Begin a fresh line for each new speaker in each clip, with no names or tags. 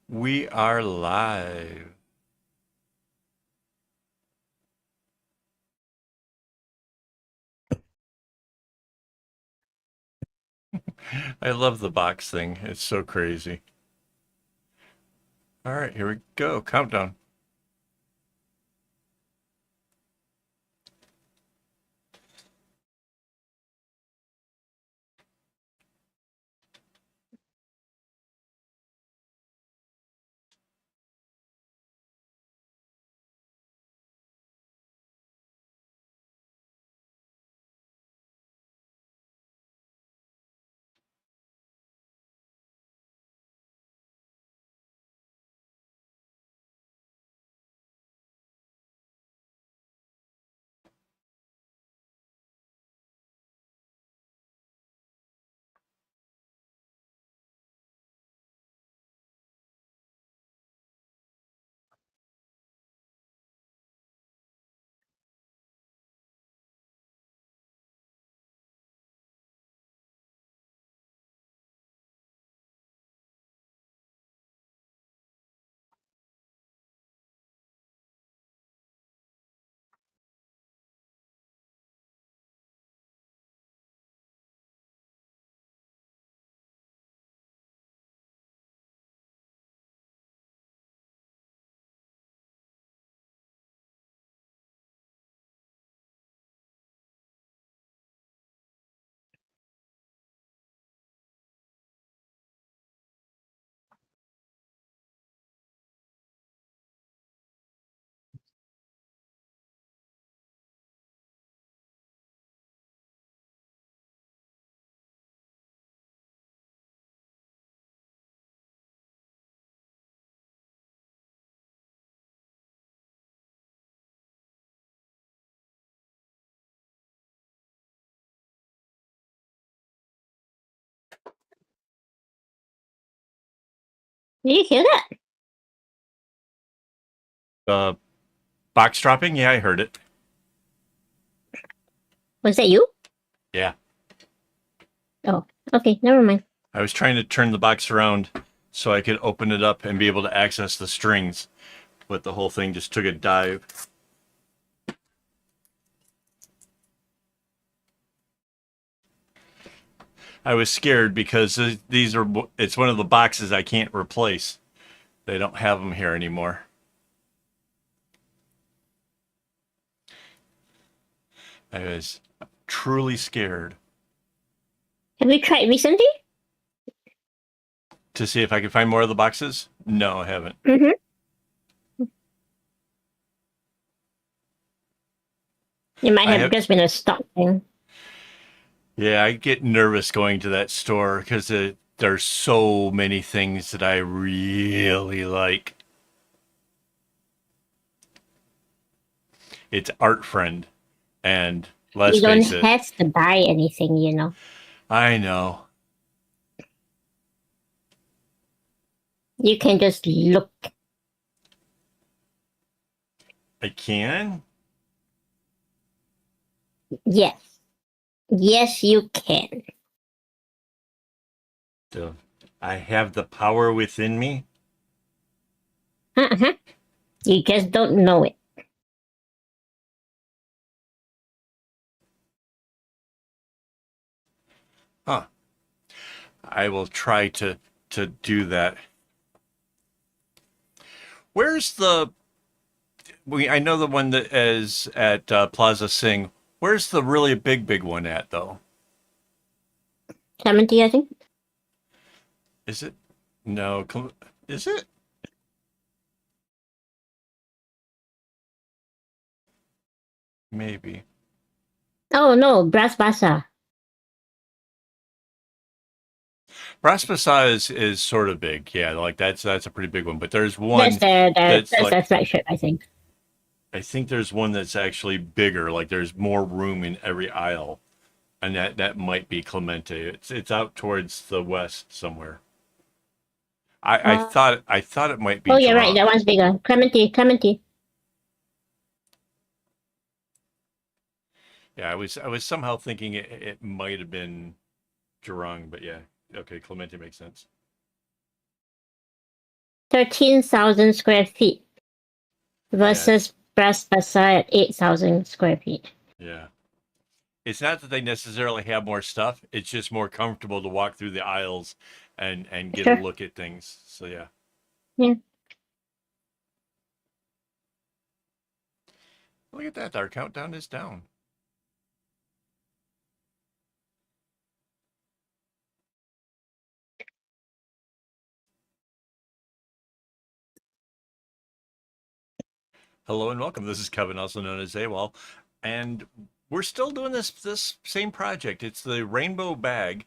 We are live. I love the box thing. It's so crazy. All right, here we go. Countdown.
Did you hear that?
Uh, Box dropping? Yeah, I heard it.
Was that you?
Yeah.
Oh, okay, never mind.
I was trying to turn the box around so I could open it up and be able to access the strings, but the whole thing just took a dive. I was scared because these are it's one of the boxes I can't replace. They don't have them here anymore. I was truly scared
Have you tried recently?
to see if I could find more of the boxes. No, I haven't.
Mm-hmm. It might
I
have
have.
just been a stock thing.
Yeah, I get nervous going to that store because there's so many things that I really like. It's Art Friend, and let's
You don't
face it,
have to buy anything, you know.
I know
You can just look.
I can.
Yes. Yes, you can.
So I have the power within me.
Uh-huh. You just don't know it.
Huh. I will try to do that. Where's the? I know the one that is at Plaza Sing. Where's the really big one at though?
70, I think.
Is it? No. Is it? Maybe.
Oh, no, Brass Basa.
Braspasa is sort of big. Yeah, like that's a pretty big one. But there's
That's
one that's
that's
like
their flagship, I think.
I think there's one that's actually bigger. Like there's more room in every aisle, and that might be Clemente. It's out towards the west somewhere.
Uh,
I thought it might be
oh, you're right.
Geron.
That one's bigger. Clementi, Clementi.
Yeah, I was somehow thinking it might have been Geron, but yeah, okay, Clemente makes sense.
13,000 square feet versus Brass Bazaar at 8,000 square feet.
Yeah. It's not that they necessarily have more stuff. It's just more comfortable to walk through the aisles and get a
Sure.
look at things. So yeah.
Yeah.
Look at that. Our countdown is down. Hello and welcome. This is Kevin, also known as AWOL, and we're still doing this same project. It's the rainbow bag.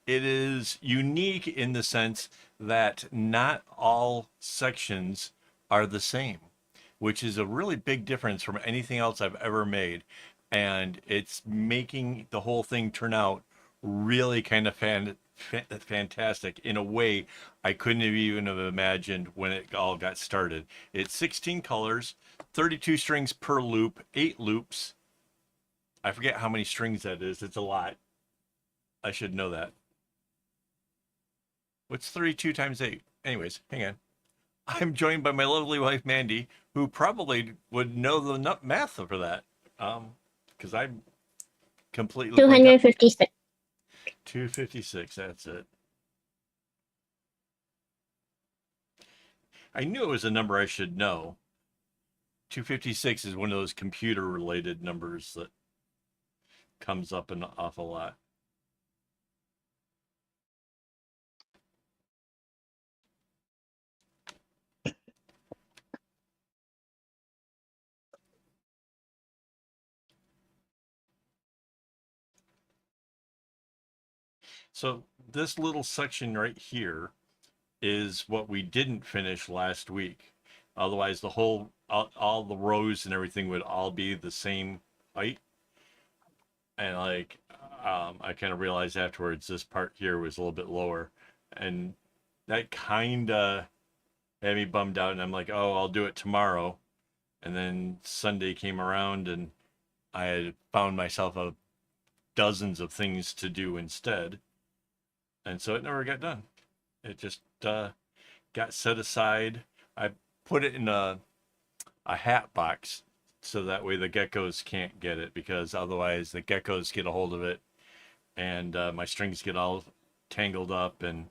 It is unique in the sense that not all sections are the same, which is a really big difference from anything else I've ever made. And it's making the whole thing turn out really kind of fantastic in a way I couldn't have even have imagined when it all got started. It's 16 colors, 32 strings per loop, 8 loops. I forget how many strings that is. It's a lot. I should know that. What's 32 times 8? Anyways, hang on. I'm joined by my lovely wife, Mandy, who probably would know the math for that. Because I'm completely blanked out.
256.
256, that's it. I knew it was a number I should know. 256 is one of those computer related numbers that comes up an awful lot. So this little section right here is what we didn't finish last week. Otherwise, the whole all the rows and everything would all be the same height. And like, I kind of realized afterwards this part here was a little bit lower, and that kind of had me bummed out. And I'm like, oh, I'll do it tomorrow. And then Sunday came around, and I had found myself dozens of things to do instead, and so it never got done. It just got set aside. I put it in a hat box so that way the geckos can't get it, because otherwise the geckos get a hold of it and my strings get all tangled up, and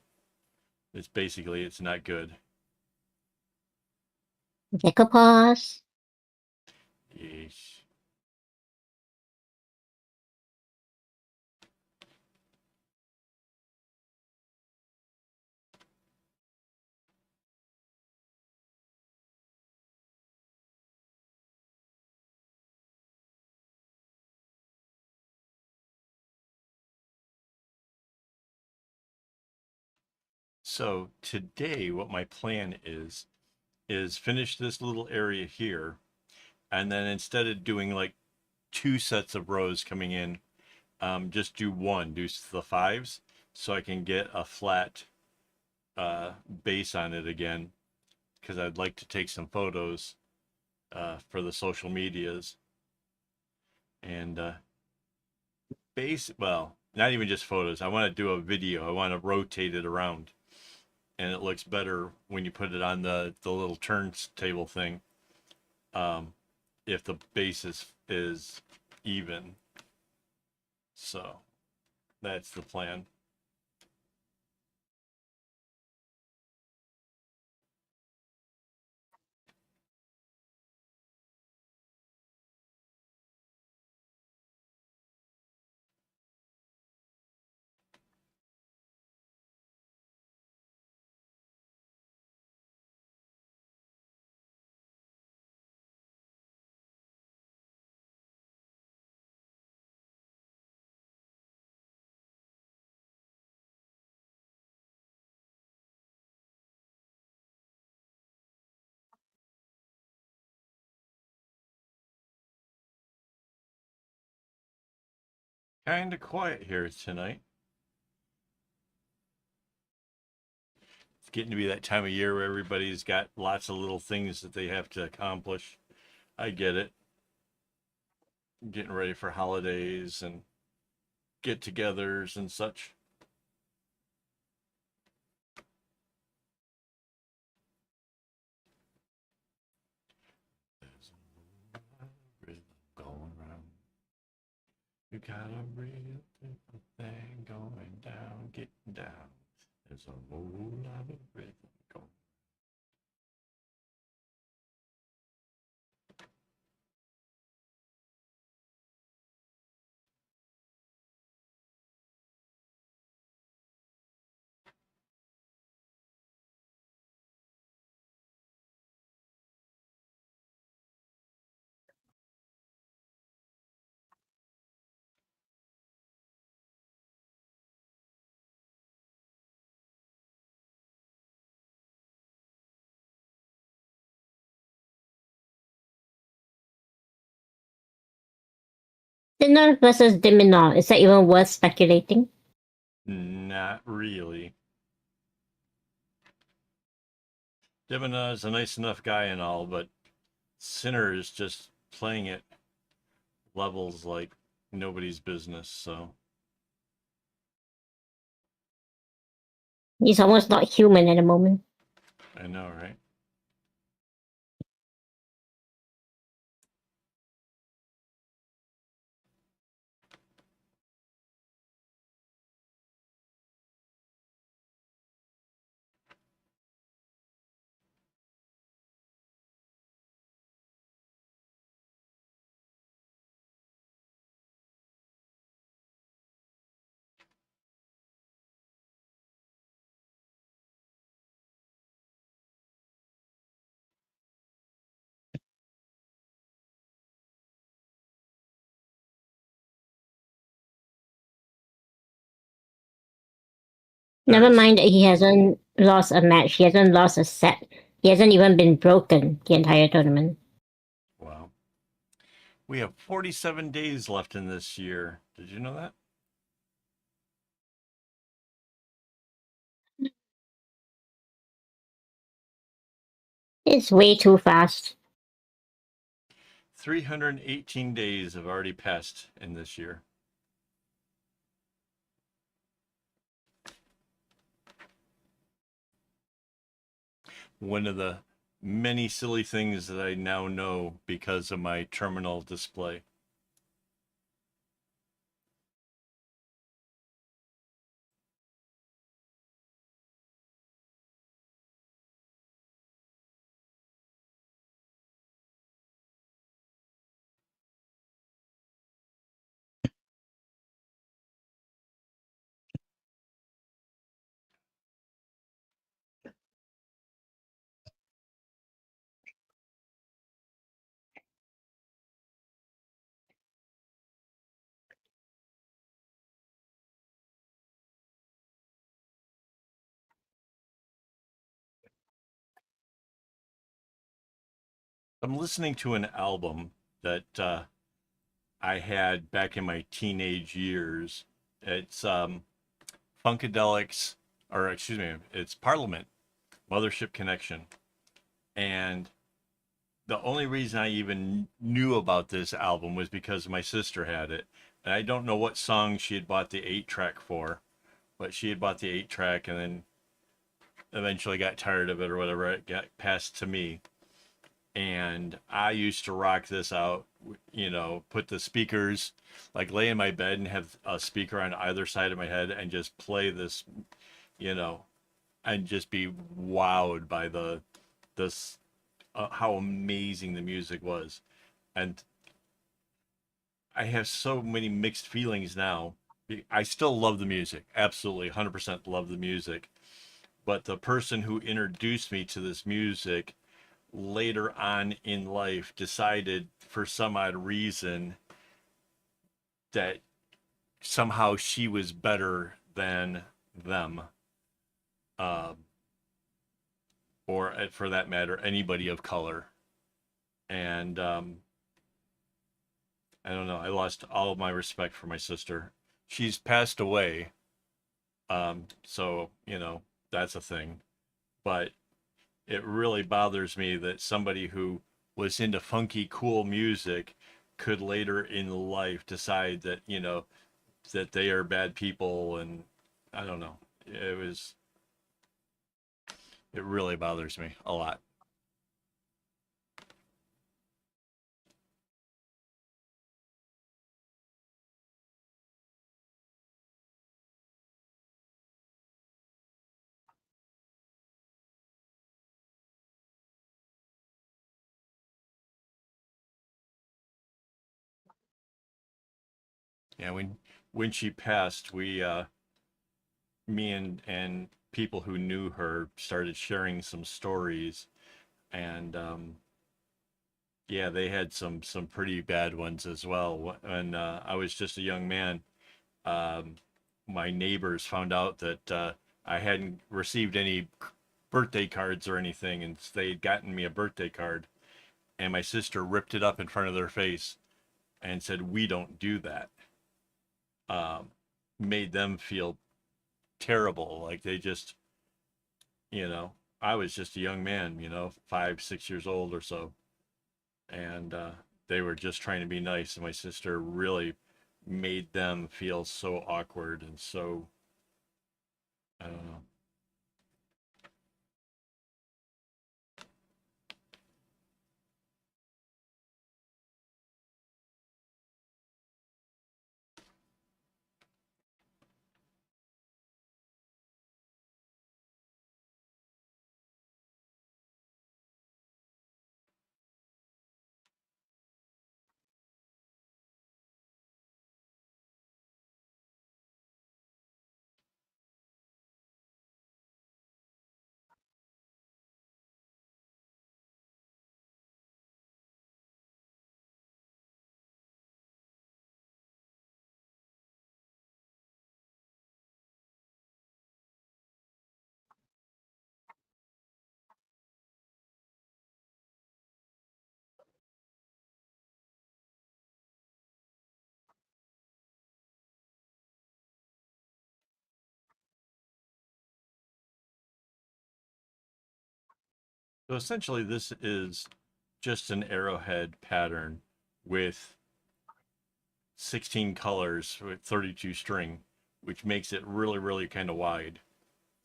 it's not good.
Gecko paws.
Yeesh. So today what my plan is finish this little area here, and then instead of doing like two sets of rows coming in, just do one, do the fives, so I can get a flat base on it again, because I'd like to take some photos for the social medias. And well, not even just photos. I want to do a video. I want to rotate it around, and it looks better when you put it on the little turntable thing. Um, if the base is even, so that's the plan. Kind of quiet here tonight. It's getting to be that time of year where everybody's got lots of little things that they have to accomplish. I get it. Getting ready for holidays and get-togethers and such. got a real thing going down, getting down. There's a whole lot of rhythm going.
Sinner versus Diminor. Is that even worth speculating?
Not really. Divina is a nice enough guy and all, but Sinner is just playing at levels like nobody's business. So
He's almost not human at the moment.
I know, right?
Never
Nice.
mind that he hasn't lost a match. He hasn't lost a set. He hasn't even been broken the entire tournament.
Wow. We have 47 days left in this year. Did you know that?
It's way too fast.
318 days have already passed in this year. One of the many silly things that I now know because of my terminal display. I'm listening to an album that I had back in my teenage years. It's Funkadelics, or excuse me, it's Parliament, Mothership Connection. And the only reason I even knew about this album was because my sister had it. And I don't know what song she had bought the 8-track for, but she had bought the 8-track and then eventually got tired of it or whatever. It got passed to me. And I used to rock this out, put the speakers, like lay in my bed and have a speaker on either side of my head and just play this, you know, and just be wowed by this how amazing the music was. And I have so many mixed feelings now. I still love the music, absolutely 100% love the music. But the person who introduced me to this music later on in life decided for some odd reason that somehow she was better than them, uh, or for that matter, anybody of color. And I don't know. I lost all of my respect for my sister. She's passed away, so that's a thing. But it really bothers me that somebody who was into funky, cool music could later in life decide that that they are bad people, and I don't know. It really bothers me a lot. Yeah, when she passed, me and people who knew her started sharing some stories, and yeah, they had some pretty bad ones as well. When I was just a young man, um, my neighbors found out that I hadn't received any birthday cards or anything, and they'd gotten me a birthday card, and my sister ripped it up in front of their face and said, "We don't do that." Um, Made them feel terrible, like they just, you know, I was just a young man, 5, 6 years old or so, and they were just trying to be nice, and my sister really made them feel so awkward and so, I don't know. So essentially, this is just an arrowhead pattern with 16 colors with 32 string, which makes it really, really kind of wide.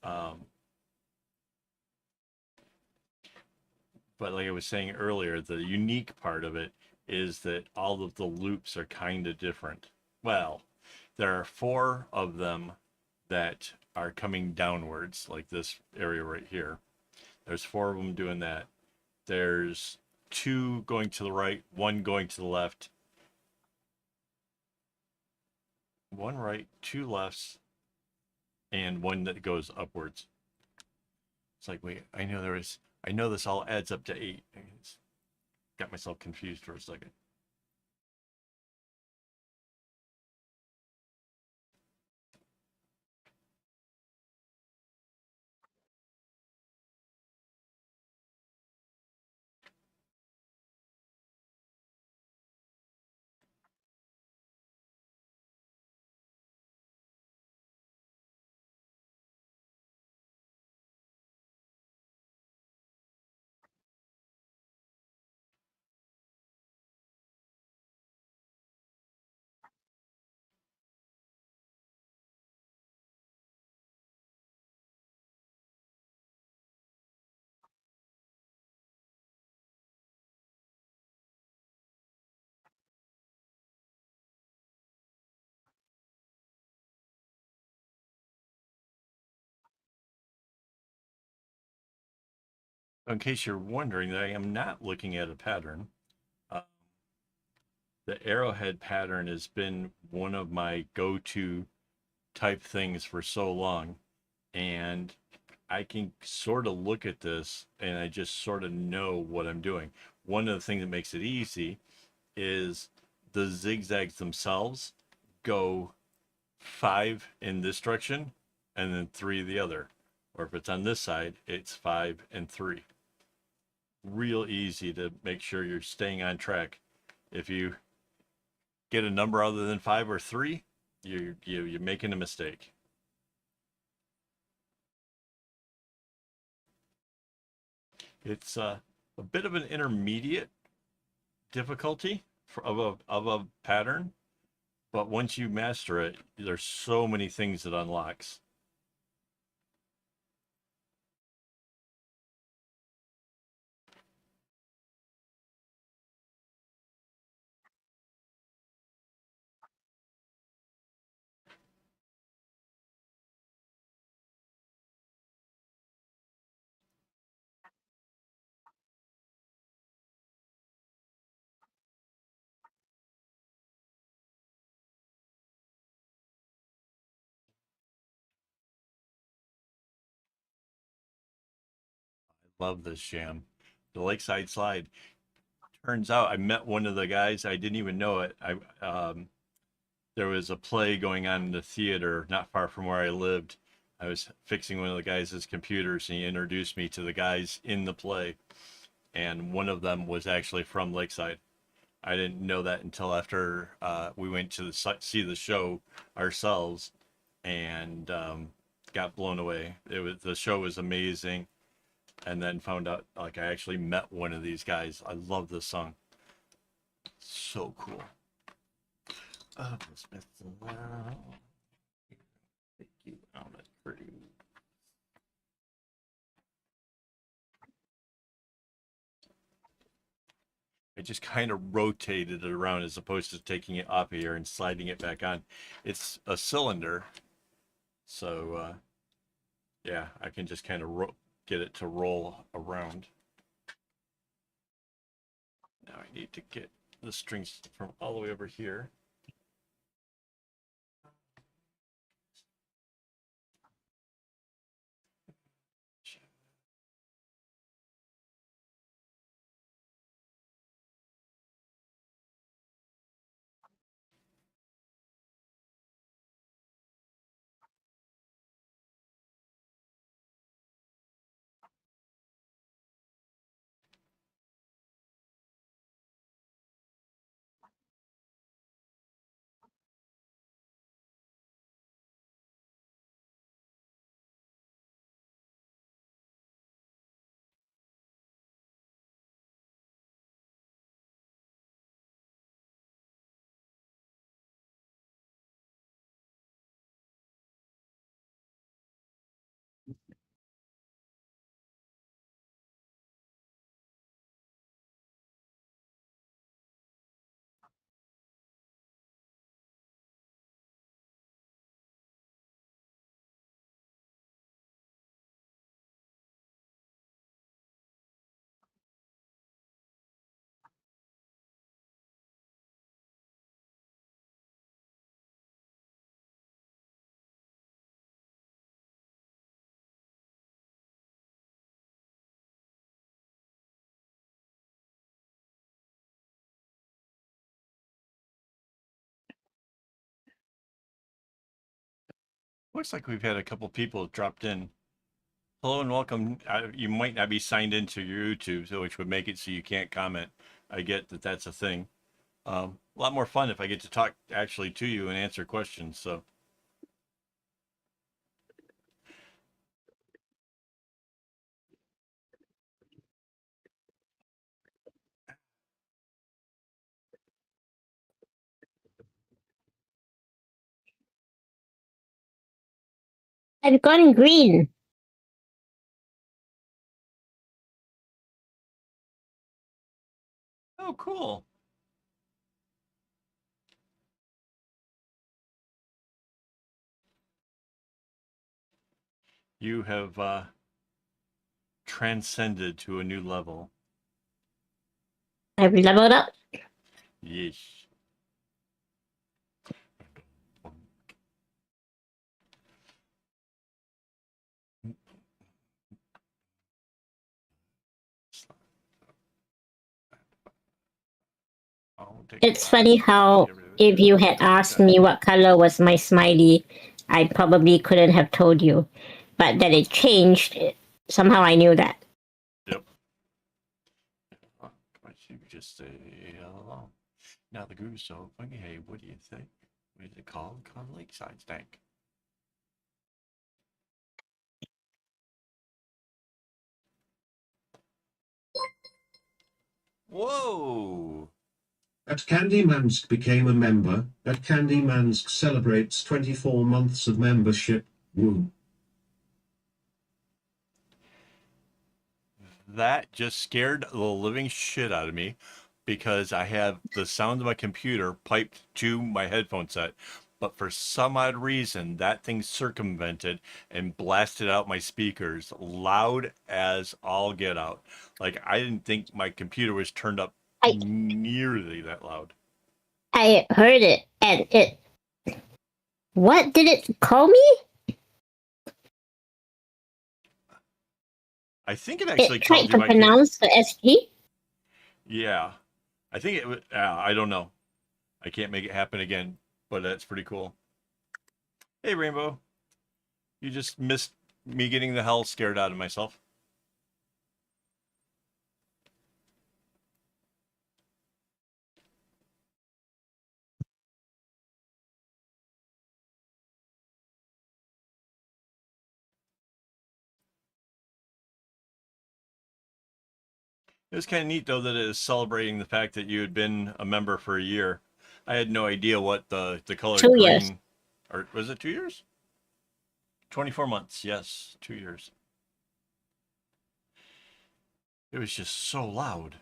Um, but like I was saying earlier, the unique part of it is that all of the loops are kind of different. Well, there are four of them that are coming downwards, like this area right here. There's four of them doing that. There's two going to the right, one going to the left, one right, two lefts, and one that goes upwards. It's like, wait, I know this all adds up to eight. I got myself confused for a second. In case you're wondering, that I am not looking at a pattern. Uh, the arrowhead pattern has been one of my go-to type things for so long, and I can sort of look at this and I just sort of know what I'm doing. One of the things that makes it easy is the zigzags themselves go five in this direction and then three the other. Or if it's on this side, it's five and three. Real easy to make sure you're staying on track. If you get a number other than five or three, you're making a mistake. It's a bit of an intermediate difficulty of a pattern, but once you master it, there's so many things it unlocks. Love this jam. The Lakeside Slide. Turns out I met one of the guys. I didn't even know it. There was a play going on in the theater not far from where I lived. I was fixing one of the guys' computers, and he introduced me to the guys in the play. And one of them was actually from Lakeside. I didn't know that until after we went to see the show ourselves, and got blown away. The show was amazing, and then found out like I actually met one of these guys. I love this song. So cool. Smith, thank you, Almond Crew. I just kind of rotated it around as opposed to taking it off of here and sliding it back on. It's a cylinder, so yeah, I can just kind of get it to roll around. Now I need to get the strings from all the way over here. Looks like we've had a couple people dropped in. Hello and welcome. You might not be signed into your YouTube, so which would make it so you can't comment. I get that that's a thing. A lot more fun if I get to talk actually to you and answer questions. So
I've gone green.
oh, cool. You have transcended to a new level.
I've leveled up.
Yes.
It's funny how if you had asked me what color was my smiley, I probably couldn't have told you. But that it changed, somehow I knew that.
Yep. You just say hello. Now the groove's so funny. Hey, what do you think? What is it called? Called Lakeside Stank. Whoa!
At Candymansk became a member. At Candymansk celebrates 24 months of membership. Woo.
That just scared the living shit out of me because I have the sound of my computer piped to my headphone set. But for some odd reason, that thing circumvented and blasted out my speakers loud as all get out. Like, I didn't think my computer was turned up
I
nearly that loud.
I heard it, and it. What did it call me?
I think it actually
It tried
tells you
to
I can.
pronounce the SG.
Yeah, I think it. I don't know. I can't make it happen again, but that's pretty cool. Hey, Rainbow, you just missed me getting the hell scared out of myself. It was kind of neat though that it is celebrating the fact that you had been a member for a year. I had no idea what the color
2 years.
green, or was it 2 years? 24 months. Yes, 2 years. It was just so loud.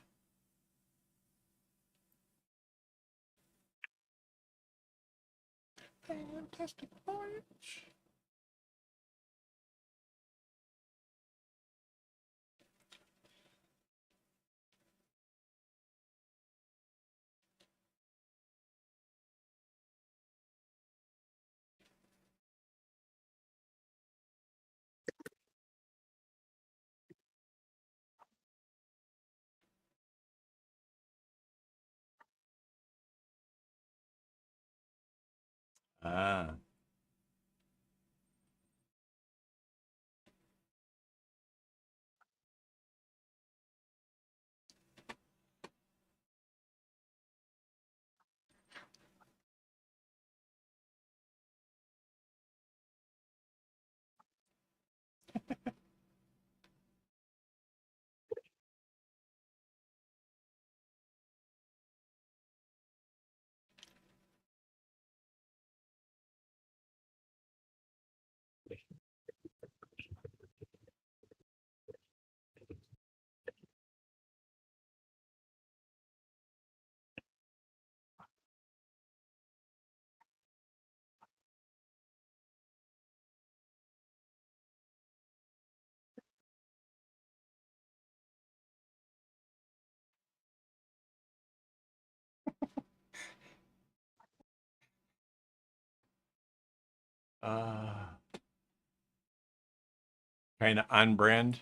Fantastic voyage. Ah. Uh, kind of on brand.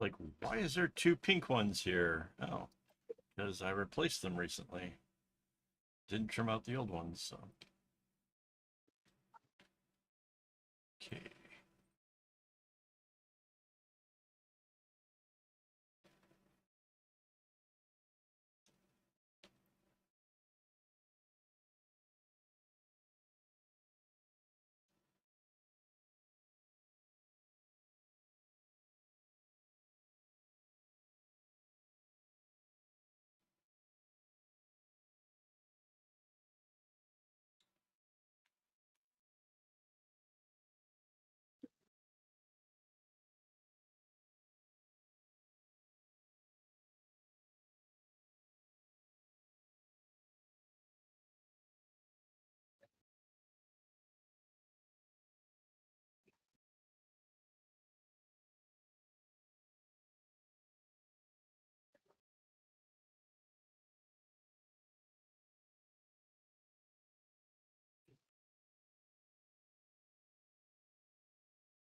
Like, why is there two pink ones here? Oh, because I replaced them recently. Didn't trim out the old ones, so. Okay.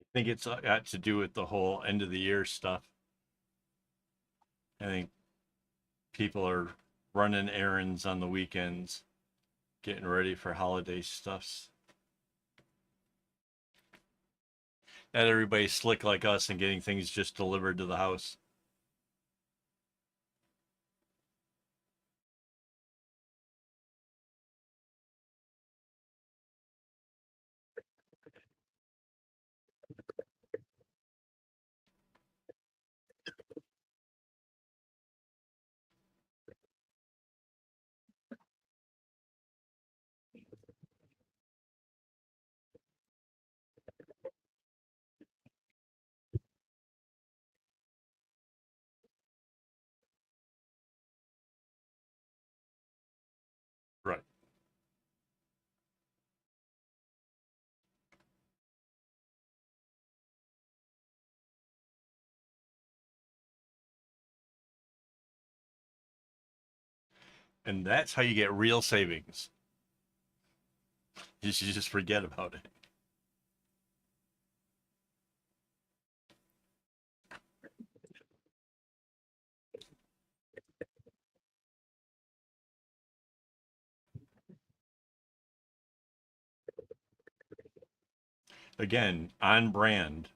I think it's got to do with the whole end of the year stuff. I think people are running errands on the weekends, getting ready for holiday stuffs. Not everybody's slick like us and getting things just delivered to the house. Right. And that's how you get real savings. You should just forget about it. Again, on brand.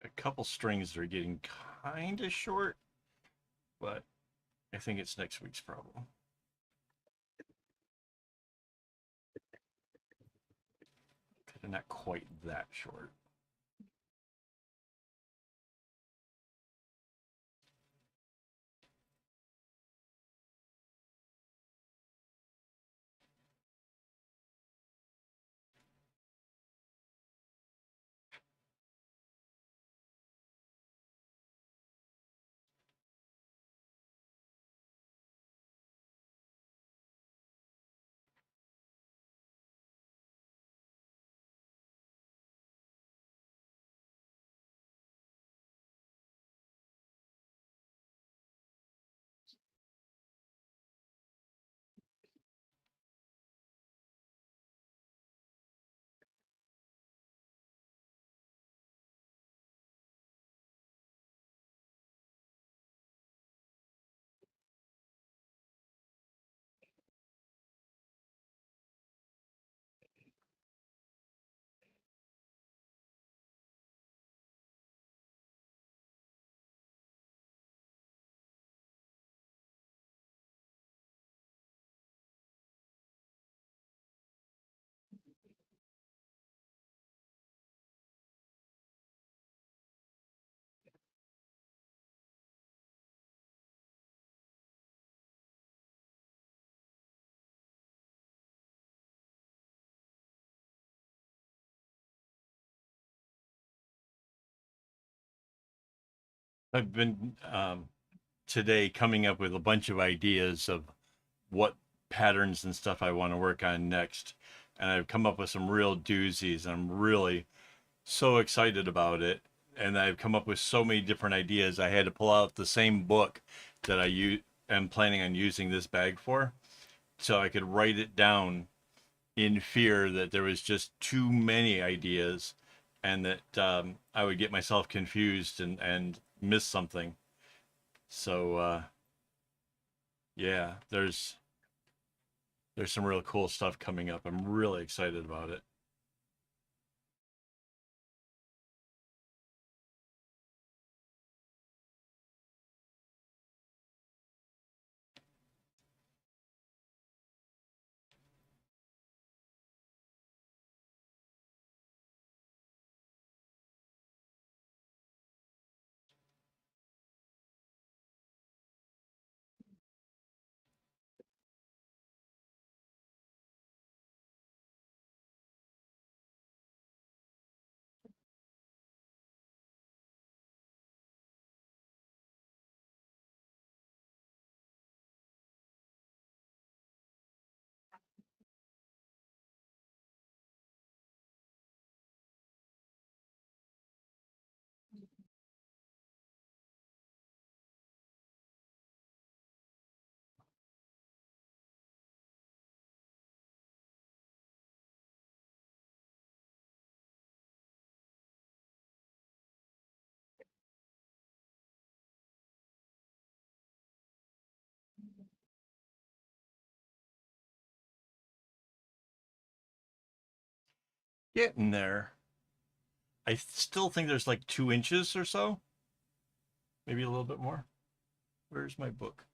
A couple strings are getting kind of short, but I think it's next week's problem. They're not quite that short. I've been today coming up with a bunch of ideas of what patterns and stuff I want to work on next. And I've come up with some real doozies. I'm really so excited about it. And I've come up with so many different ideas. I had to pull out the same book that am planning on using this bag for, so I could write it down in fear that there was just too many ideas and that I would get myself confused and miss something. So yeah, there's some real cool stuff coming up. I'm really excited about it. Getting there. I still think there's like 2 inches or so, maybe a little bit more. Where's my book?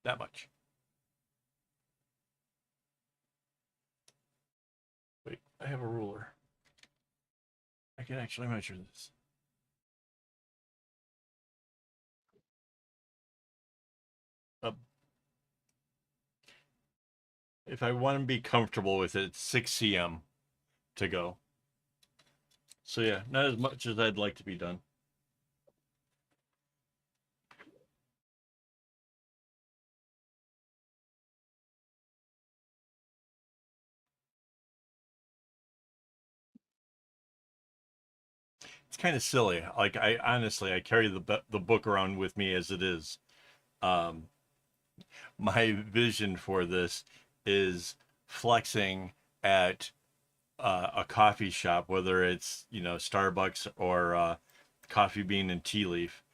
That much. Wait, I have a ruler. I can actually measure this. If I want to be comfortable with it, it's 6 cm to go. So yeah, not as much as I'd like to be done. It's kind of silly. Like I honestly, I carry the book around with me as it is. Um, my vision for this is flexing at a coffee shop, whether it's Starbucks or Coffee Bean and Tea Leaf,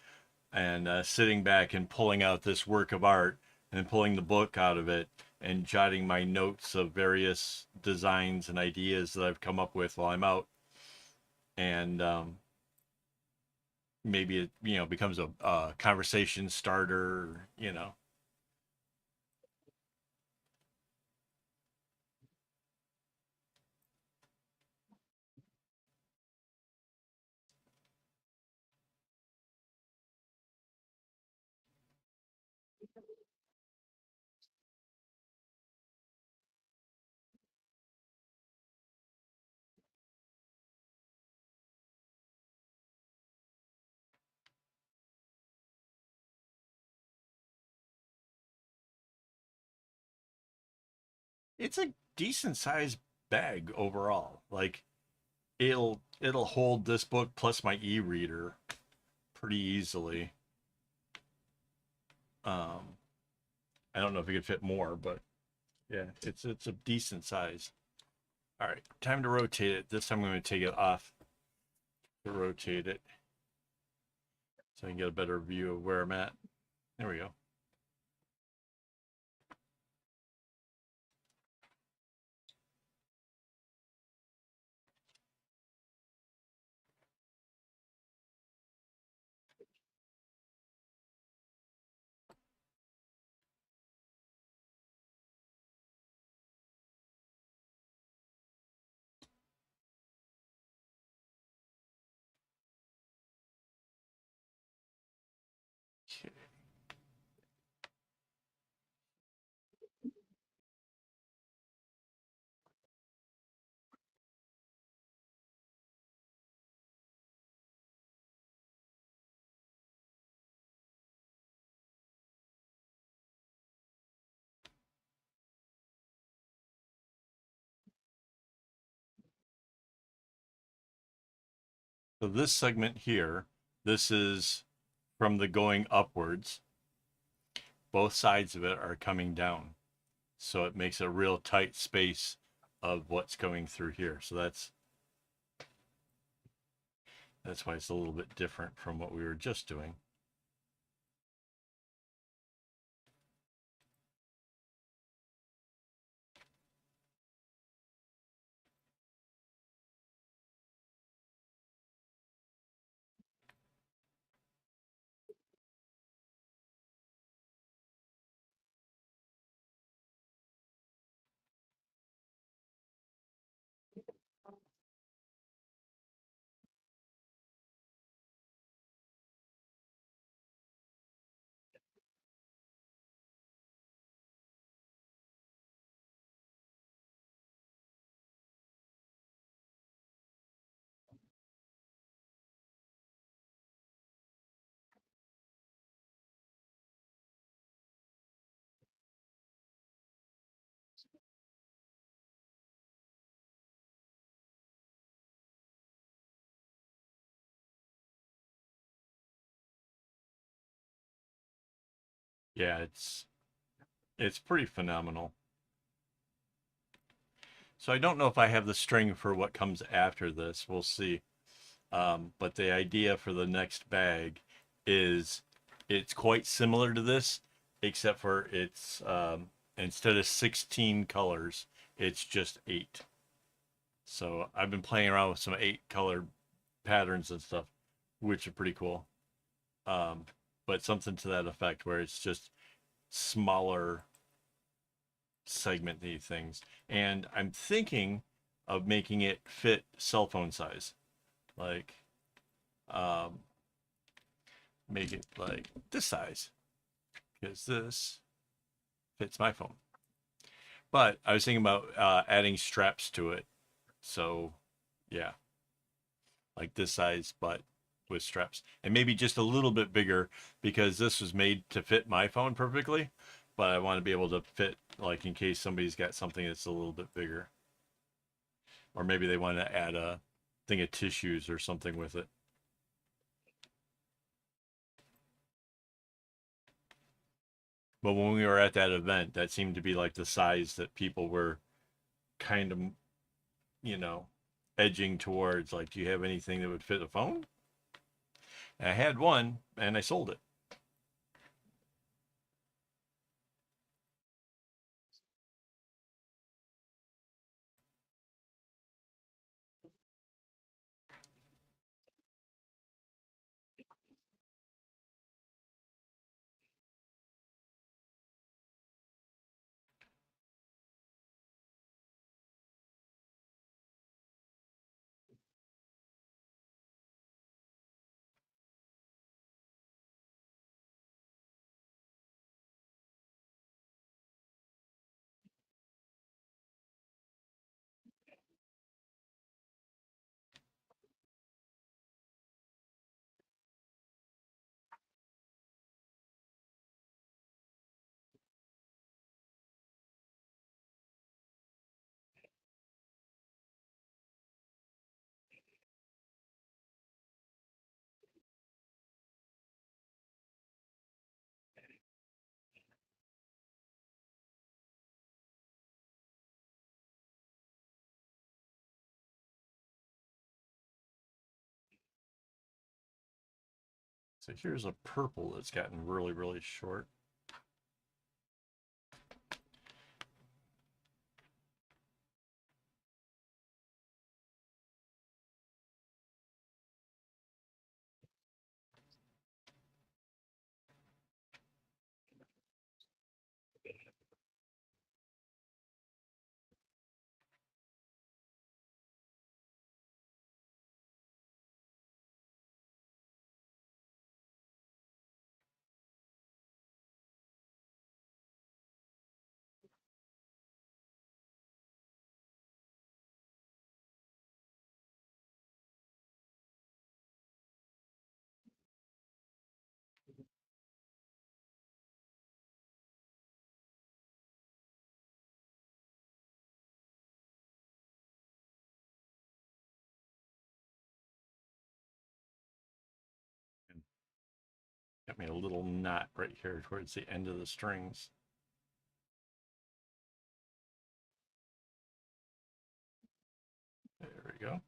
and sitting back and pulling out this work of art and pulling the book out of it and jotting my notes of various designs and ideas that I've come up with while I'm out. And maybe it becomes a conversation starter. It's a decent sized bag overall. Like it'll hold this book plus my e-reader pretty easily. um I don't know if it could fit more, but yeah, it's a decent size. All right, time to rotate it. This time I'm going to take it off to rotate it so I can get a better view of where I'm at. There we go. Okay. So this segment here, this is from the going upwards. Both sides of it are coming down. So it makes a real tight space of what's going through here. So that's why it's a little bit different from what we were just doing. Yeah, it's pretty phenomenal. So I don't know if I have the string for what comes after this. We'll see. But the idea for the next bag is it's quite similar to this, except for it's instead of 16 colors, it's just 8. So I've been playing around with some 8-color patterns and stuff, which are pretty cool. But something to that effect where it's just smaller segmenty things. And I'm thinking of making it fit cell phone size. Like, make it like this size, because this fits my phone. But I was thinking about adding straps to it. So, yeah, like this size, but with straps. And maybe just a little bit bigger, because this was made to fit my phone perfectly. But I want to be able to fit, like, in case somebody's got something that's a little bit bigger. Or maybe they want to add a thing of tissues or something with it. But when we were at that event, that seemed to be like the size that people were kind of, you know, edging towards. Like, do you have anything that would fit a phone? And I had one, and I sold it. So here's a purple that's gotten really, really short. Got me a little knot right here towards the end of the strings. There we go.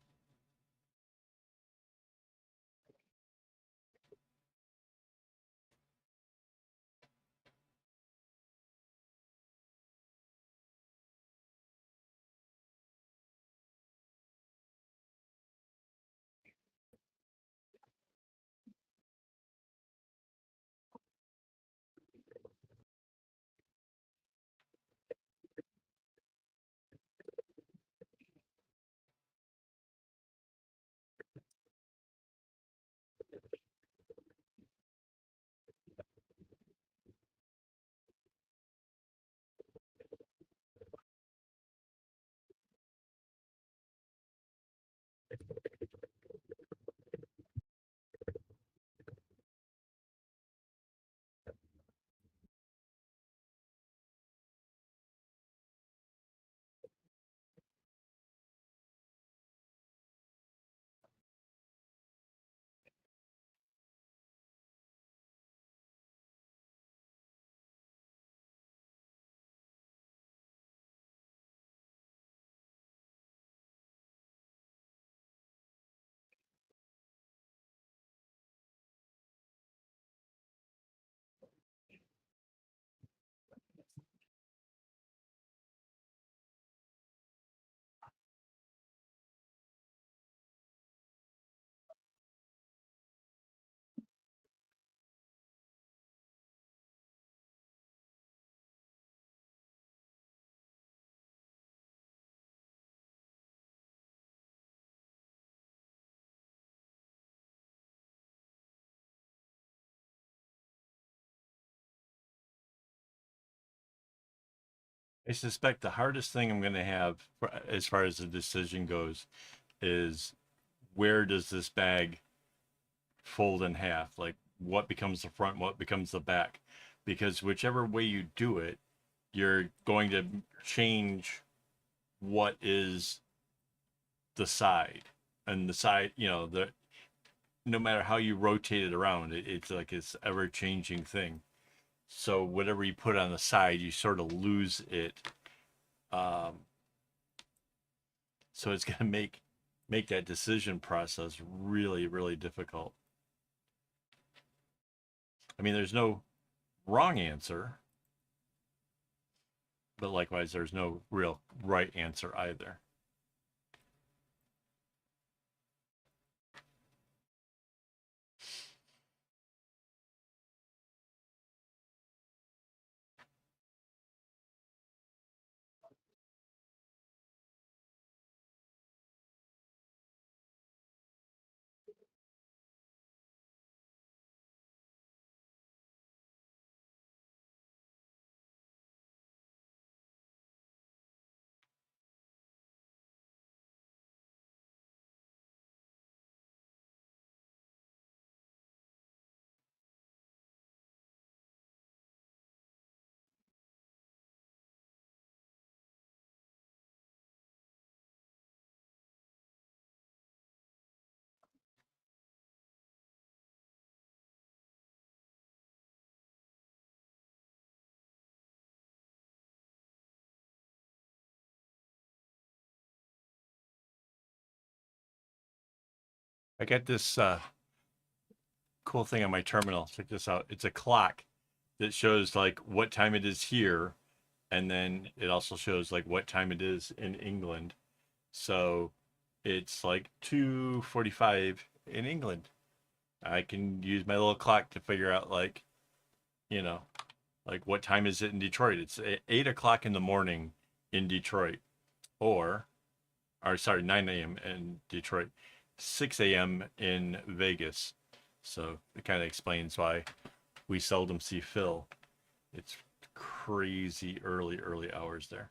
I suspect the hardest thing I'm going to have as far as the decision goes is where does this bag fold in half? Like what becomes the front, what becomes the back? Because whichever way you do it, you're going to change what is the side. And the side, no matter how you rotate it around, it's like it's ever changing thing. So whatever you put on the side, you sort of lose it. So it's going to make that decision process really, really difficult. I mean, there's no wrong answer, but likewise, there's no real right answer either. I got this cool thing on my terminal. Check this out. It's a clock that shows like what time it is here, and then it also shows like what time it is in England. So it's like 2:45 in England. I can use my little clock to figure out you know, like what time is it in Detroit? It's 8 o'clock in the morning in Detroit, or sorry, 9 a.m. in Detroit, 6 a.m. in Vegas. So it kind of explains why we seldom see Phil. It's crazy early hours there.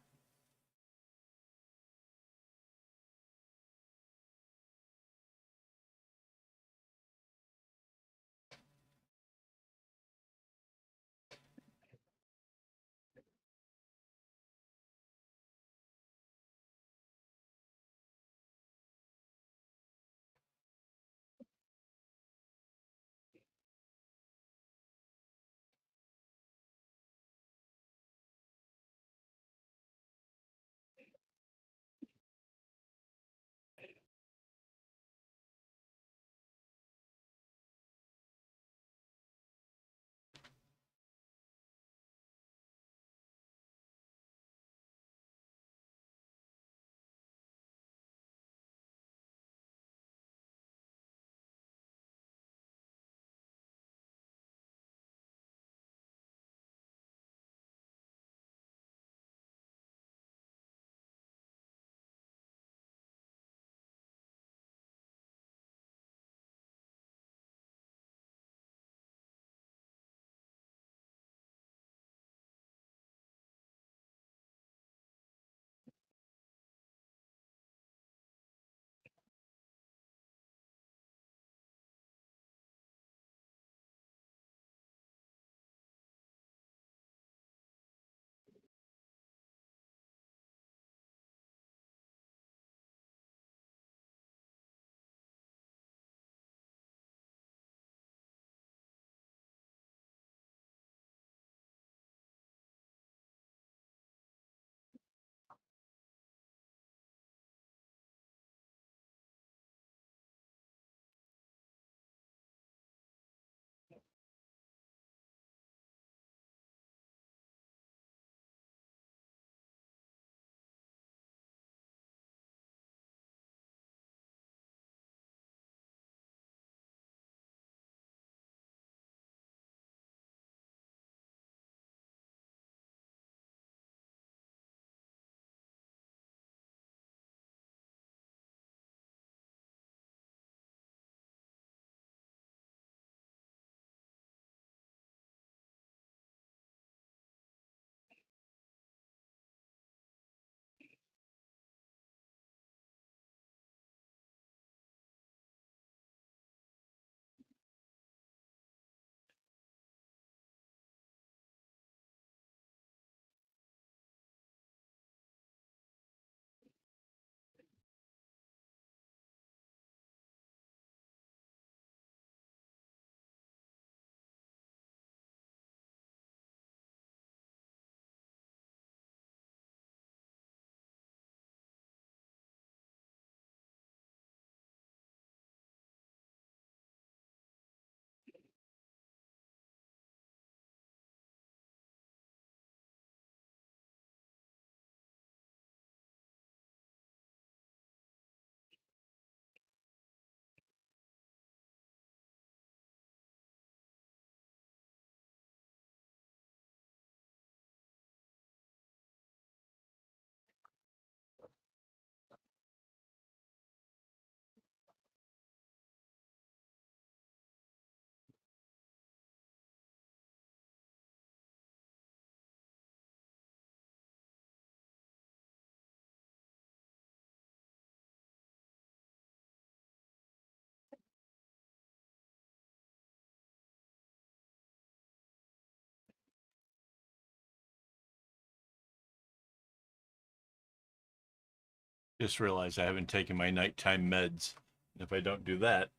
Just realized I haven't taken my nighttime meds. And if I don't do that,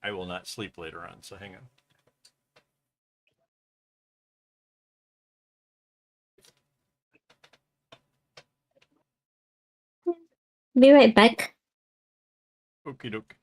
I will not sleep later on. So hang on.
Be right back.
Okie doke.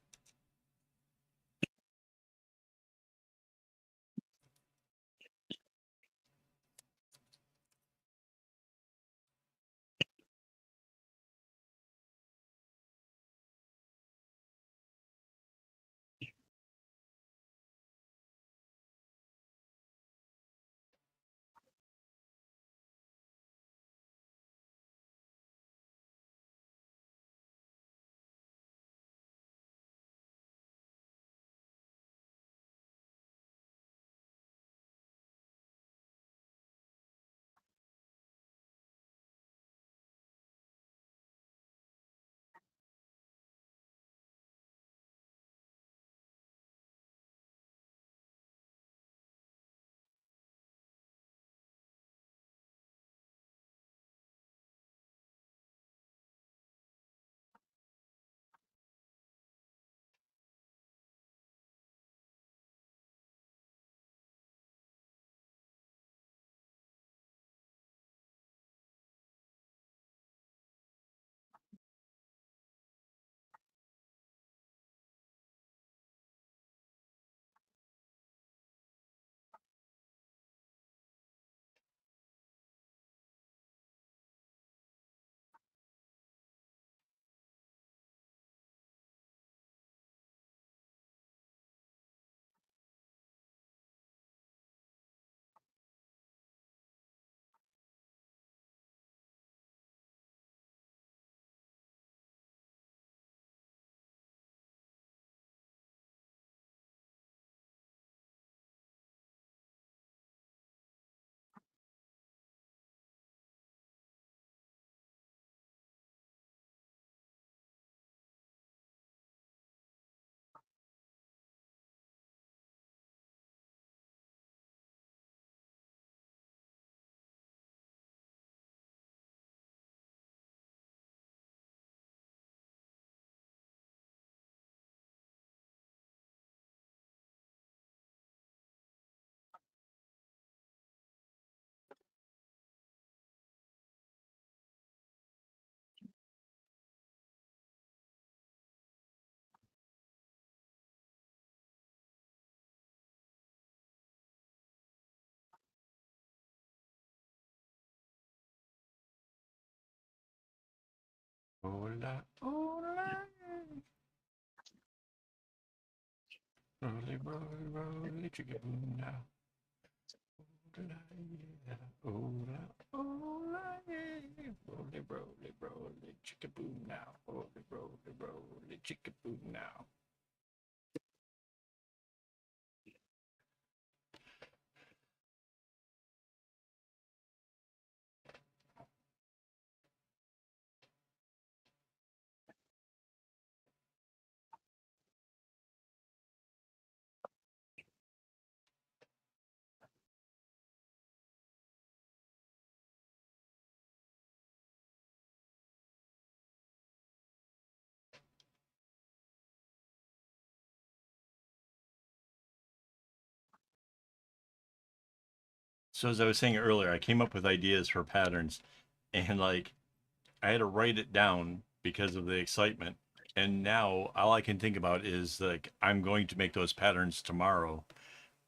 Hola, hola. Roly, roly, roly, chicka boom now. Hola, yeah. Hola, hola, yeah. Roly, roly, roly, chicka boom now. Roly, roly, roly, chicka boom now. So as I was saying earlier, I came up with ideas for patterns, and like I had to write it down because of the excitement. And now all I can think about is like I'm going to make those patterns tomorrow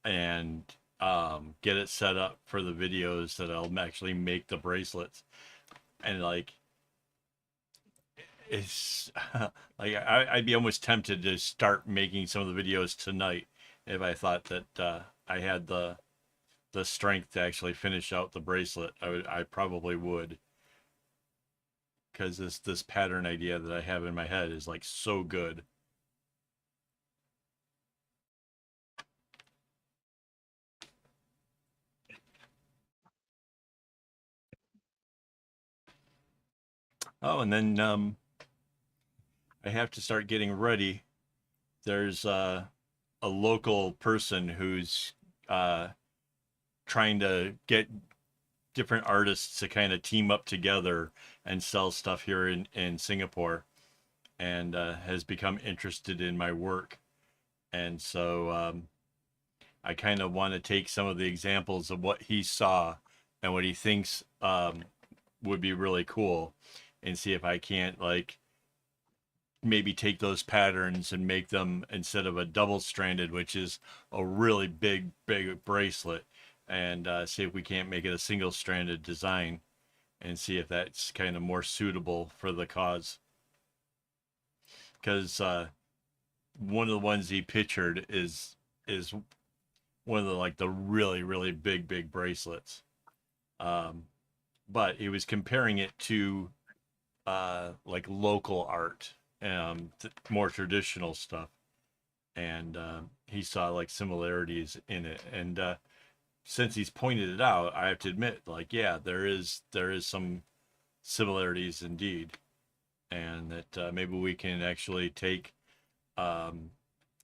and get it set up for the videos that I'll actually make the bracelets. And like it's like I'd be almost tempted to start making some of the videos tonight if I thought that I had the strength to actually finish out the bracelet. I probably would, because this pattern idea that I have in my head is like so good. Oh, and then I have to start getting ready. There's a local person who's uh, trying to get different artists to kind of team up together and sell stuff here in Singapore. and has become interested in my work. And so I kind of want to take some of the examples of what he saw and what he thinks would be really cool, and see if I can't like maybe take those patterns and make them, instead of a double stranded, which is a really big bracelet, and see if we can't make it a single stranded design, and see if that's kind of more suitable for the cause. Because one of the ones he pictured is one of the like the really big bracelets. Um, but he was comparing it to like local art, more traditional stuff, and he saw like similarities in it. And since he's pointed it out, I have to admit, like, yeah, there is some similarities indeed, and that maybe we can actually take um,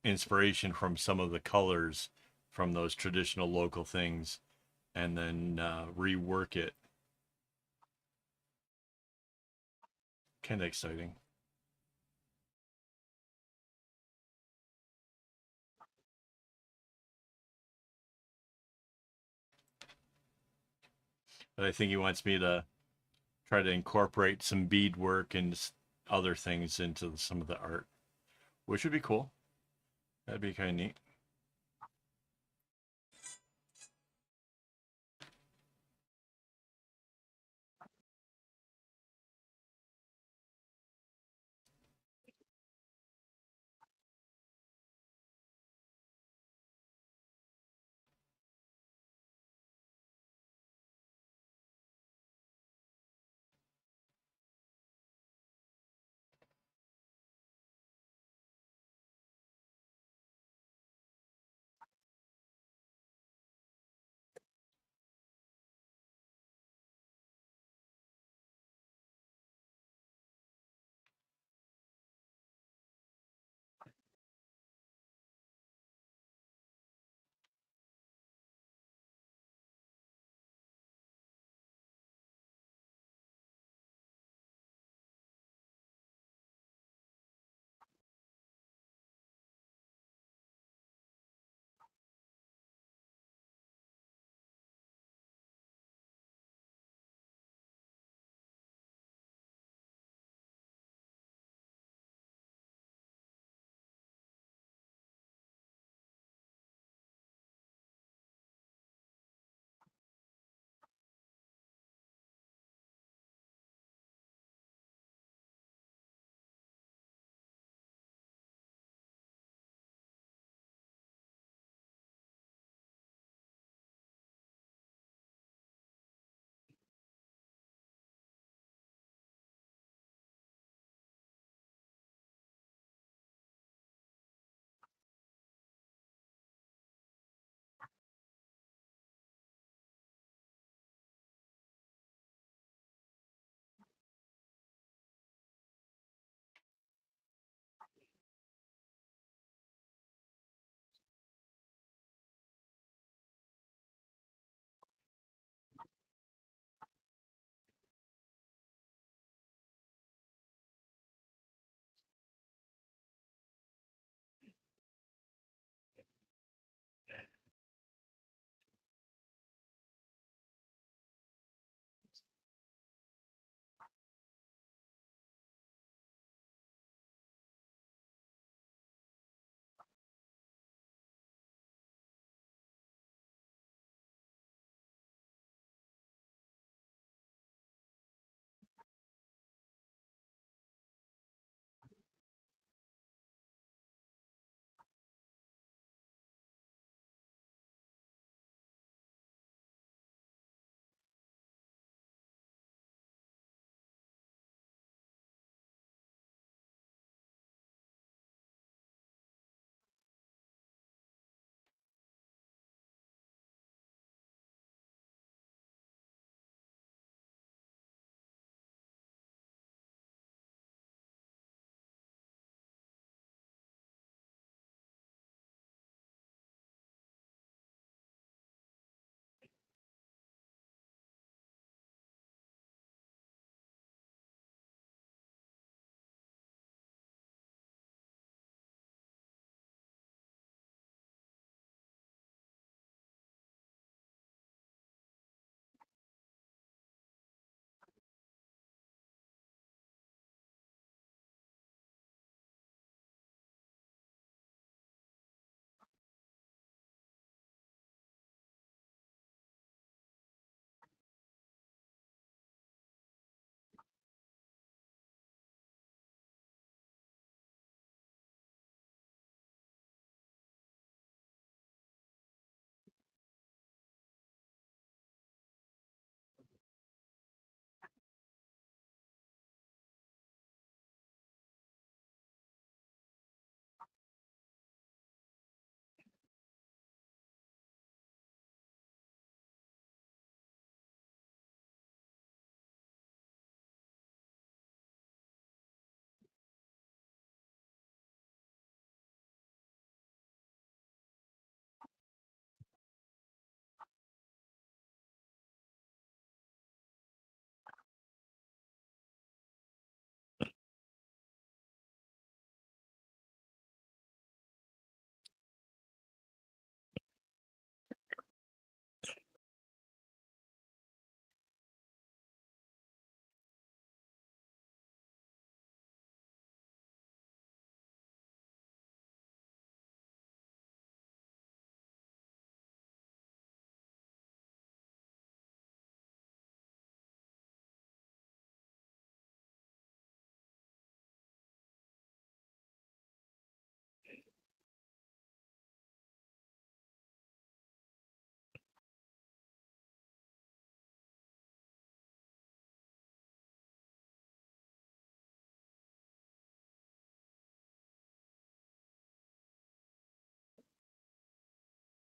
inspiration from some of the colors from those traditional local things, and then rework it. Kind of exciting. But I think he wants me to try to incorporate some beadwork and other things into some of the art, which would be cool. That'd be kind of neat.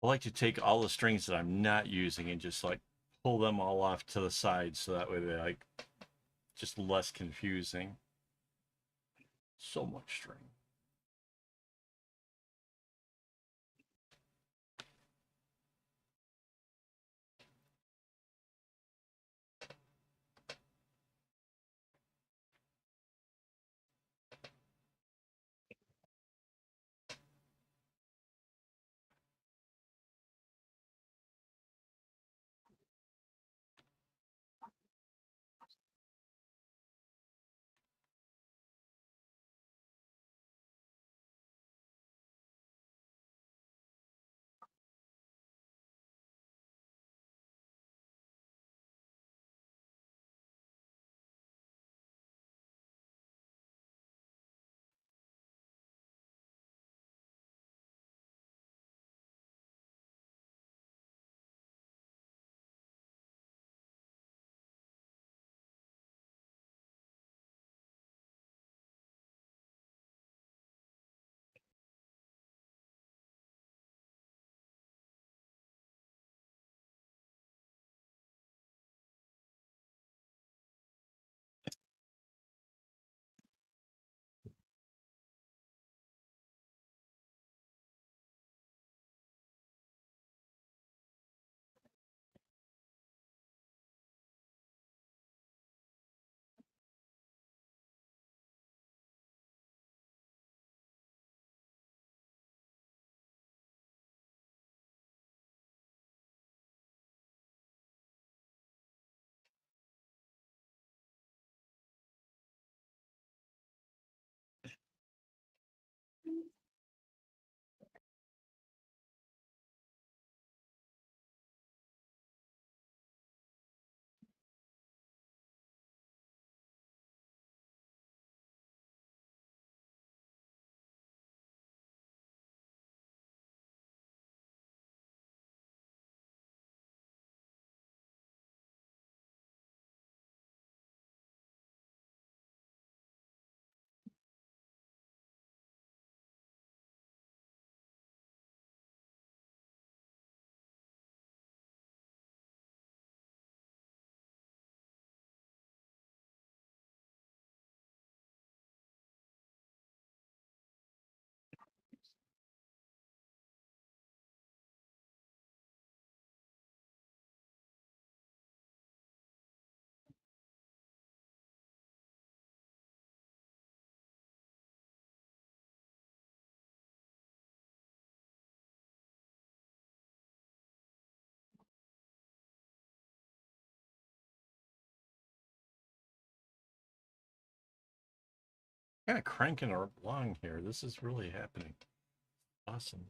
I like to take all the strings that I'm not using and just like pull them all off to the side so that way they're like just less confusing. So much string. Kind of cranking along here. This is really happening. Awesome.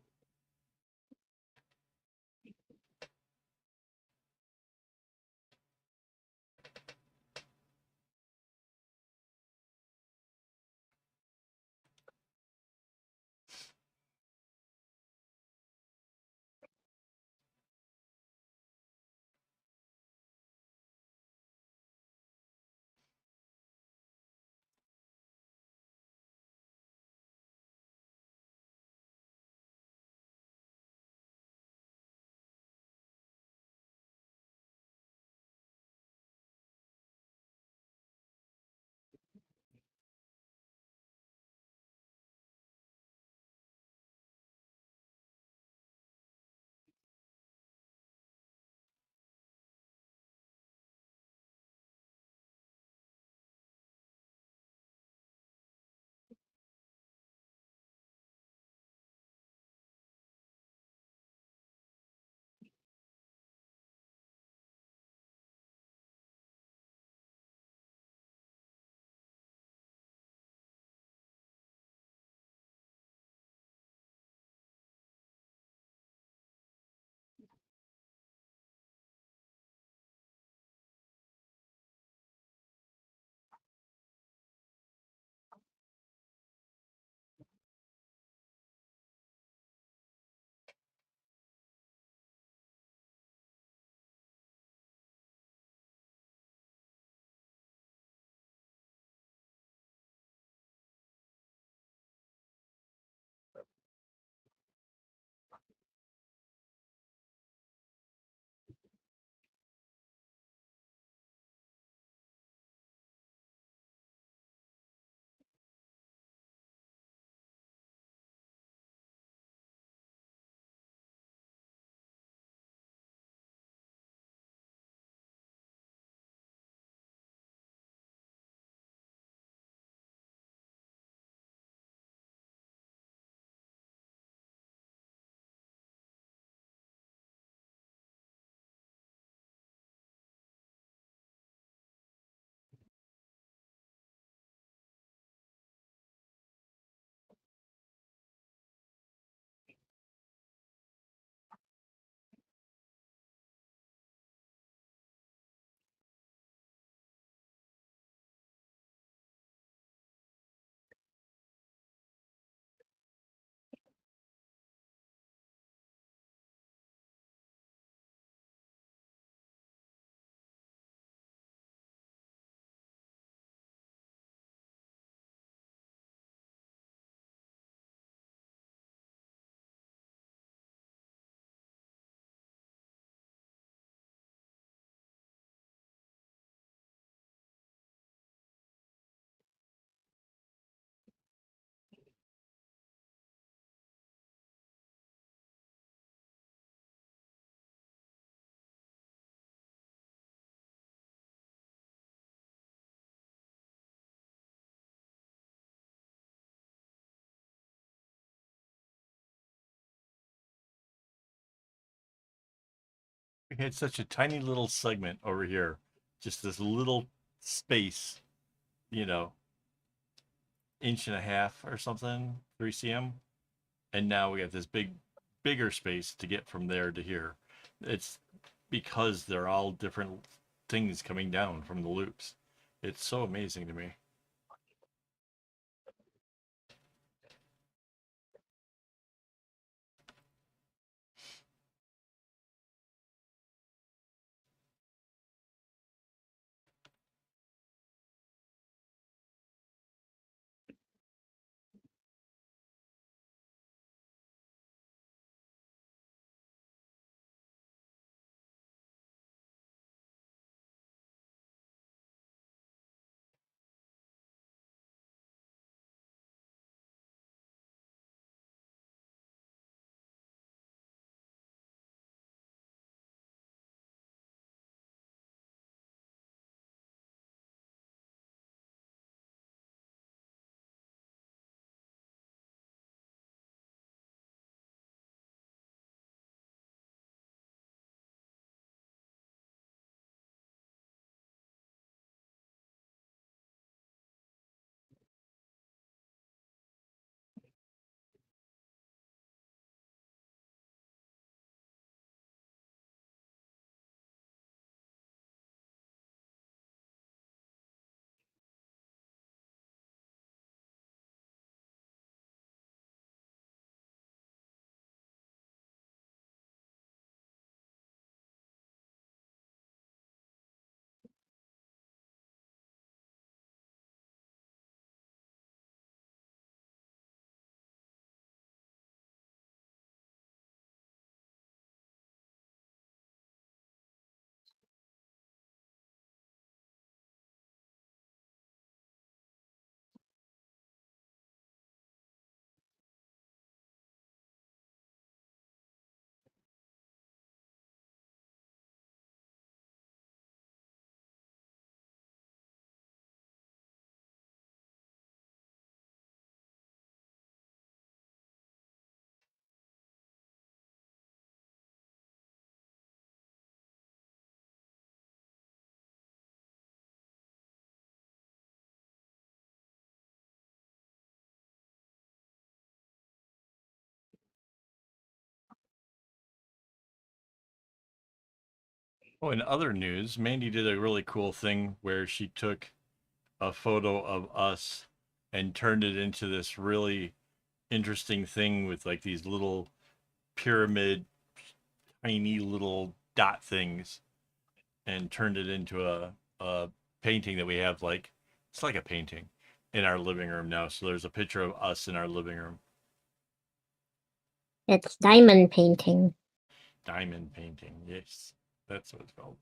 We had such a tiny little segment over here, just this little space, you know, inch and a half or something, 3 cm, and now we got this bigger space to get from there to here. It's because they're all different things coming down from the loops. It's so amazing to me. Oh, in other news, Mandy did a really cool thing where she took a photo of us and turned it into this really interesting thing with like these little pyramid, tiny little dot things, and turned it into a painting that we have, like it's like a painting in our living room now. So there's a picture of us in our living room.
It's diamond painting.
Diamond painting, yes, that's what it's called.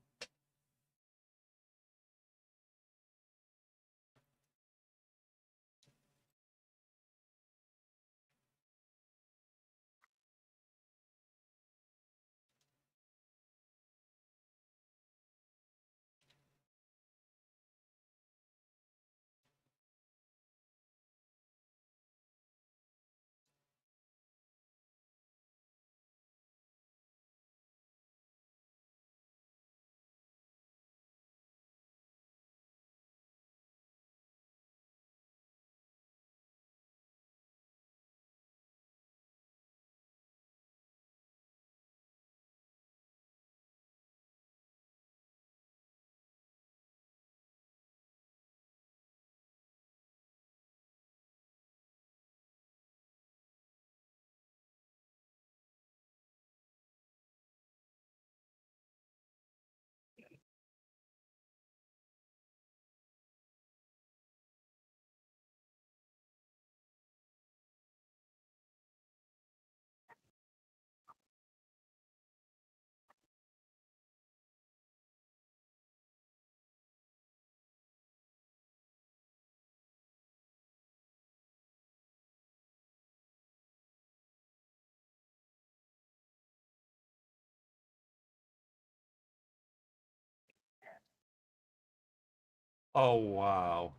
Oh wow.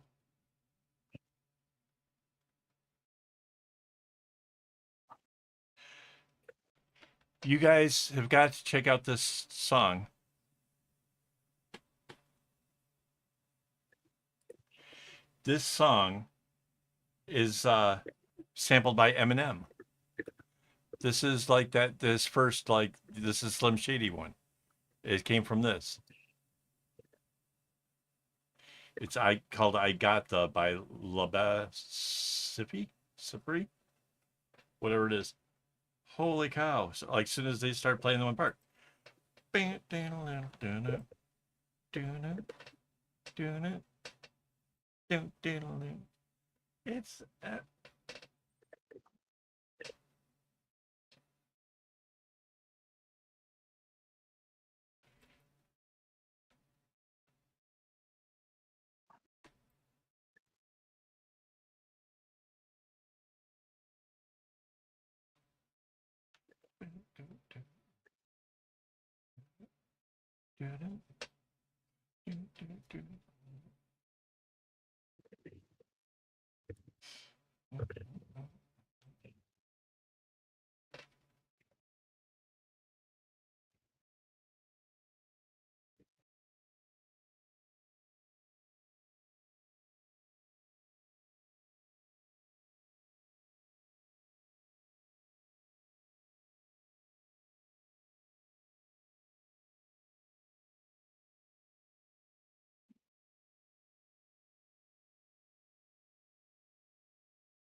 You guys have got to check out this song. This song is sampled by Eminem. This is like that. This first, like, this is Slim Shady one. It came from this. It's called "I Gotta" by Labasifi, Sipri, whatever it is. Holy cow! So, like, soon as they start playing the one part, it's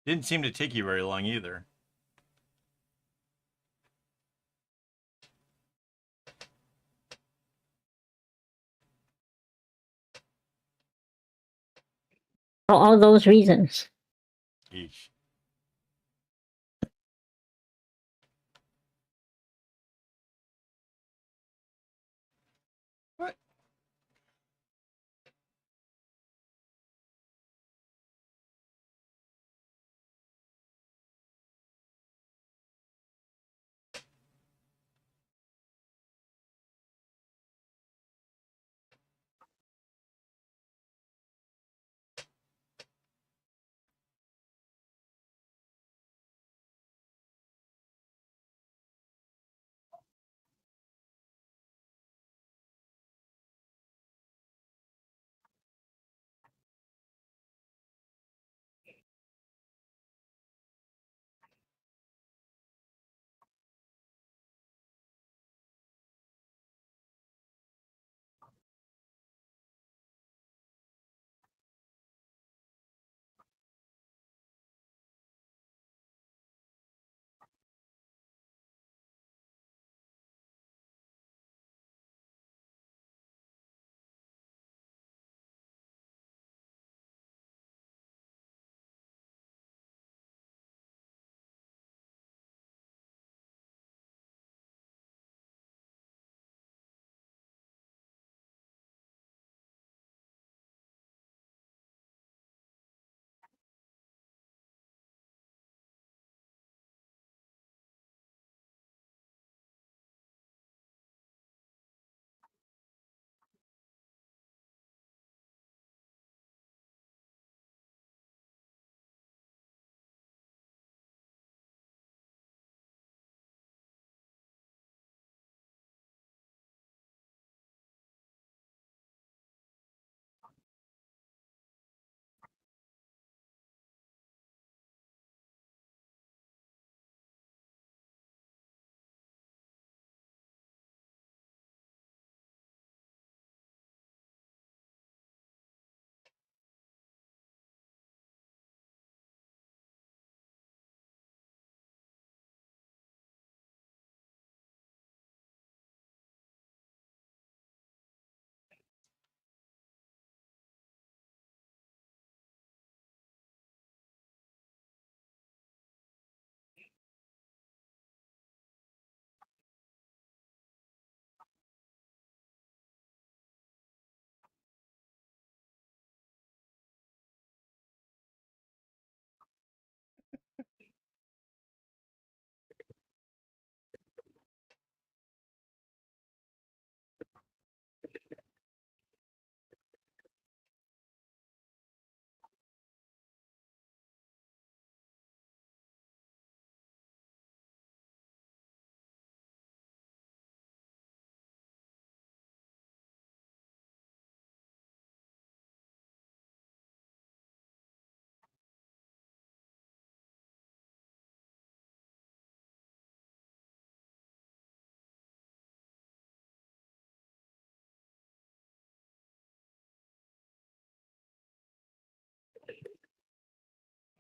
didn't seem to take you very long either.
For all those reasons.
Eesh. What?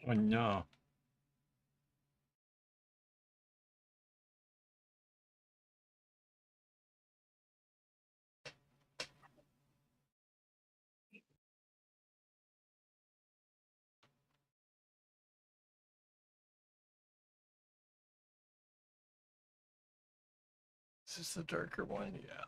Oh no. Is this the darker one? Yeah.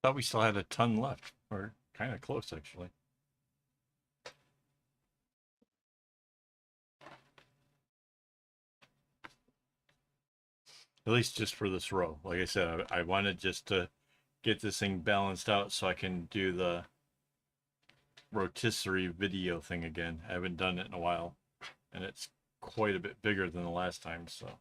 Thought we still had a ton left, or kind of close, actually. At least just for this row. Like I said, I wanted just to get this thing balanced out so I can do the rotisserie video thing again. I haven't done it in a while, and it's quite a bit bigger than the last time, so.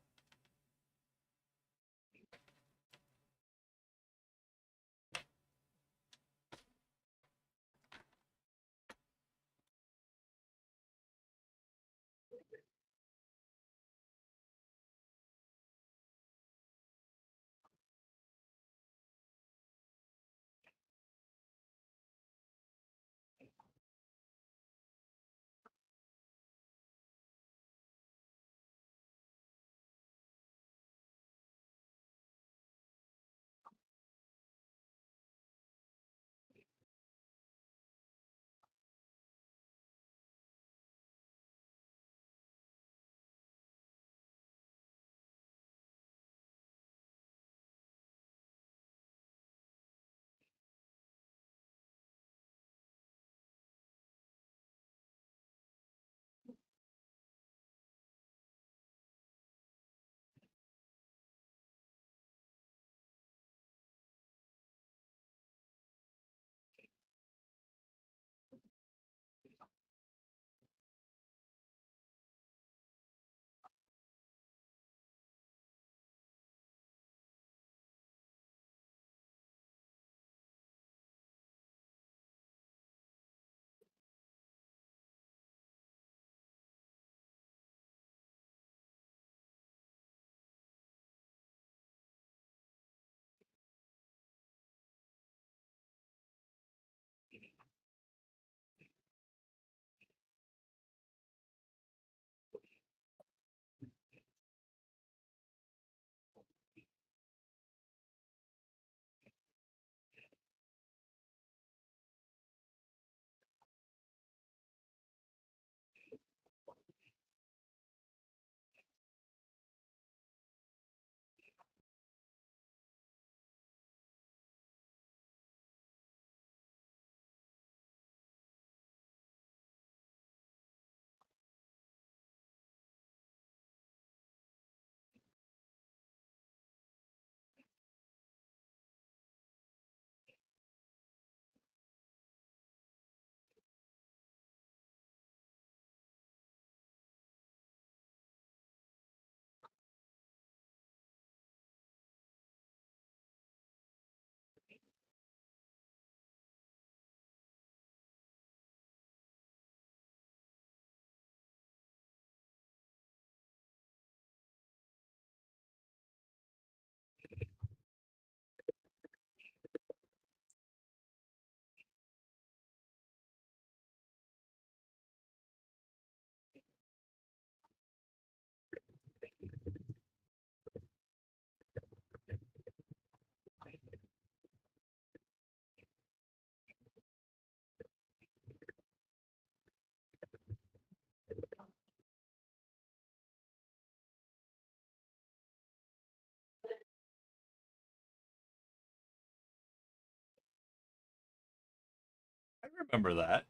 I remember that.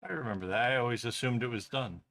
I remember that. I always assumed it was done.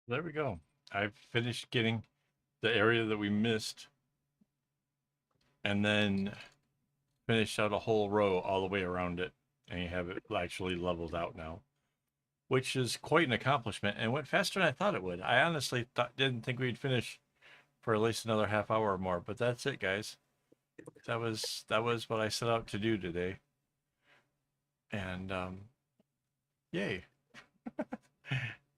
There we go. I've finished getting the area that we missed, and then finished out a whole row all the way around it, and you have it actually leveled out now, which is quite an accomplishment and went faster than I thought it would. I honestly didn't think we'd finish for at least another half hour or more, but that's it, guys. That was what I set out to do today, and yay.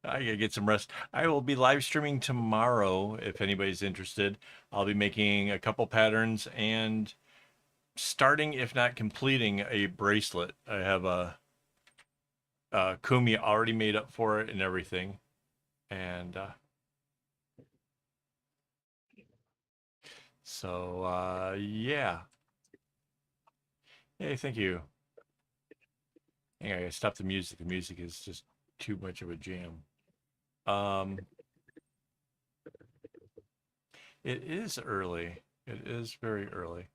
I gotta get some rest. I will be live streaming tomorrow if anybody's interested. I'll be making a couple patterns and starting, if not completing, a bracelet. I have a Kumi already made up for it and everything. And so yeah. Hey, thank you. Hang on, I gotta stop the music. The music is just too much of a jam. It is early. It is very early.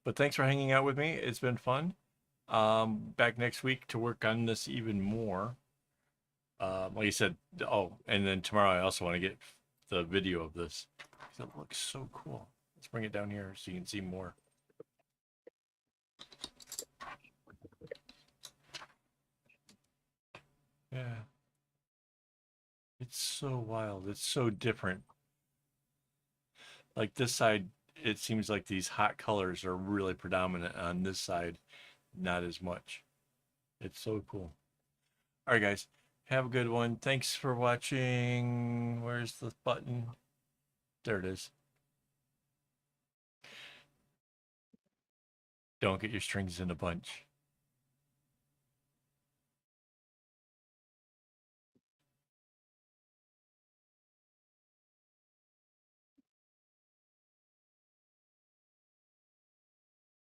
But thanks for hanging out with me. It's been fun. Back next week to work on this even more. Like I said, oh, and then tomorrow I also want to get the video of this. It looks so cool. Let's bring it down here so you can see more. Yeah. It's so wild. It's so different. Like this side, it seems like these hot colors are really predominant. On this side, not as much. It's so cool. All right, guys. Have a good one. Thanks for watching. Where's the button? There it is. Don't get your strings in a bunch.